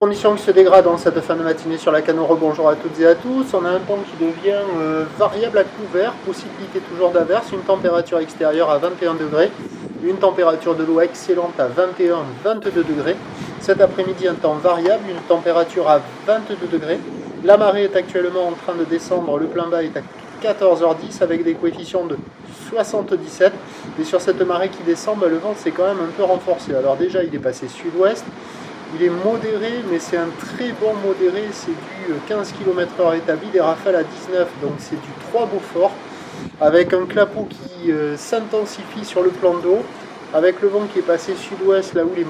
Conditions qui se dégradent en cette fin de matinée sur la Cano. Bonjour à toutes et à tous. On a un temps qui devient variable à couvert, possibilité toujours d'averse, une température extérieure à 21 degrés, une température de l'eau excellente à 21-22 degrés. Cet après-midi, un temps variable, une température à 22 degrés. La marée est actuellement en train de descendre, le plein bas est à 14h10 avec des coefficients de 77. Et sur cette marée qui descend, le vent s'est quand même un peu renforcé. Alors déjà, il est passé sud-ouest. Il est modéré, mais c'est un très bon modéré, c'est du 15 km/h établi, des rafales à 19, donc c'est du 3 Beaufort, avec un clapot qui s'intensifie sur le plan d'eau, avec le vent qui est passé sud-ouest, là où il est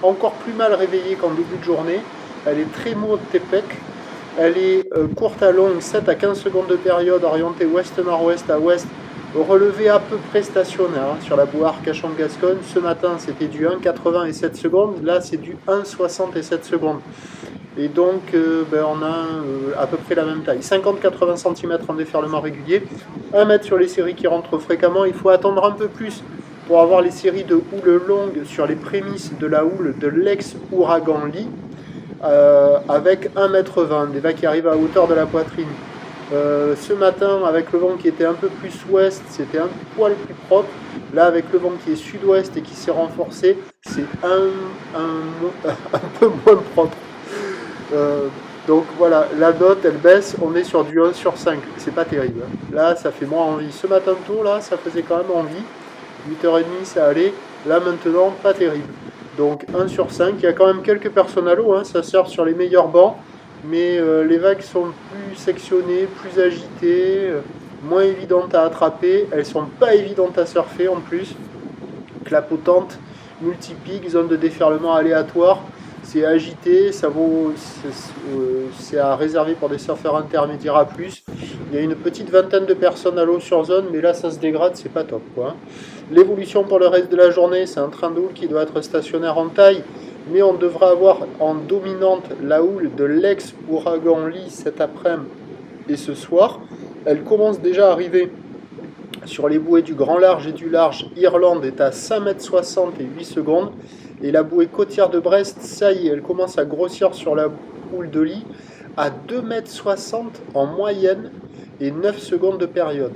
encore plus mal réveillé qu'en début de journée. Elle est très maude Tepec, elle est courte à longue, 7 à 15 secondes de période, orientée ouest-nord-ouest à ouest, relevé à peu près stationnaire sur la boue Arcachon-Gascogne. Ce matin, c'était du 1,80 et 7 secondes. Là, c'est du 1,60 et 7 secondes. Et donc, on a à peu près la même taille. 50-80 cm en déferlement régulier. 1 mètre sur les séries qui rentrent fréquemment. Il faut attendre un peu plus pour avoir les séries de houle longue sur les prémices de la houle de l'ex-ouragan Lee. Avec 1,20 m, des vagues qui arrivent à hauteur de la poitrine. Ce matin, avec le vent qui était un peu plus ouest, c'était un poil plus propre. Là, avec le vent qui est sud-ouest et qui s'est renforcé, c'est un peu moins propre. Donc voilà, la note, elle baisse, on est sur du 1 sur 5. C'est pas terrible. Là, ça fait moins envie. Ce matin tôt, là, ça faisait quand même envie. 8h30, ça allait. Là, maintenant, pas terrible. Donc 1 sur 5. Il y a quand même quelques personnes à l'eau, ça surfe sur les meilleurs bancs. Mais les vagues sont plus sectionnées, plus agitées, moins évidentes à attraper. Elles sont pas évidentes à surfer en plus. Clapotantes, multipiques, zone de déferlement aléatoire. C'est agité, c'est à réserver pour des surfeurs intermédiaires à plus. Il y a une petite vingtaine de personnes à l'eau sur zone, mais là ça se dégrade, c'est pas top quoi. L'évolution pour le reste de la journée, c'est un train de houle qui doit être stationnaire en taille, mais on devra avoir en dominante la houle de l'ex-ouragan Lee cet après-midi et ce soir. Elle commence déjà à arriver sur les bouées du grand large et du large. Irlande est à 5,60 m et 8 secondes. Et la bouée côtière de Brest, ça y est, elle commence à grossir sur la houle de Lee à 2,60 m en moyenne et 9 secondes de période.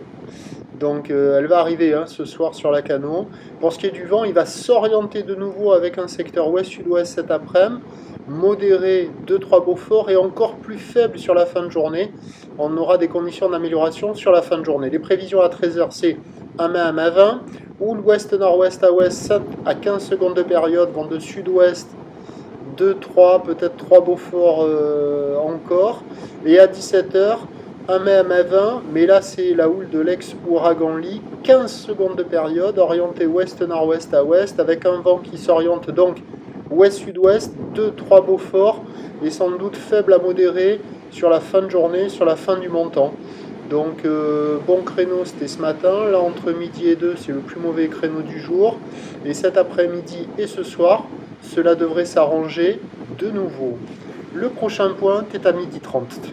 Donc elle va arriver ce soir sur la Cano. Pour ce qui est du vent, il va s'orienter de nouveau avec un secteur ouest-sud-ouest cet après-midi, modéré 2-3 Beaufort et encore plus faible sur la fin de journée. On aura des conditions d'amélioration sur la fin de journée. Les prévisions à 13h, c'est 1 mai à 20, ou l'ouest-nord-ouest à ouest, 7 à 15 secondes de période, vent de sud-ouest, 2-3, peut-être 3 Beaufort encore. Et à 17h, 1 mai à 20, mais là c'est la houle de l'ex-ouragan Lee, 15 secondes de période, orientée ouest-nord-ouest à ouest, avec un vent qui s'oriente donc ouest-sud-ouest, 2-3 Beaufort, et sans doute faible à modéré sur la fin de journée, sur la fin du montant. Donc bon créneau c'était ce matin, là entre midi et 2 c'est le plus mauvais créneau du jour, et cet après-midi et ce soir, cela devrait s'arranger de nouveau. Le prochain point est à 12h30.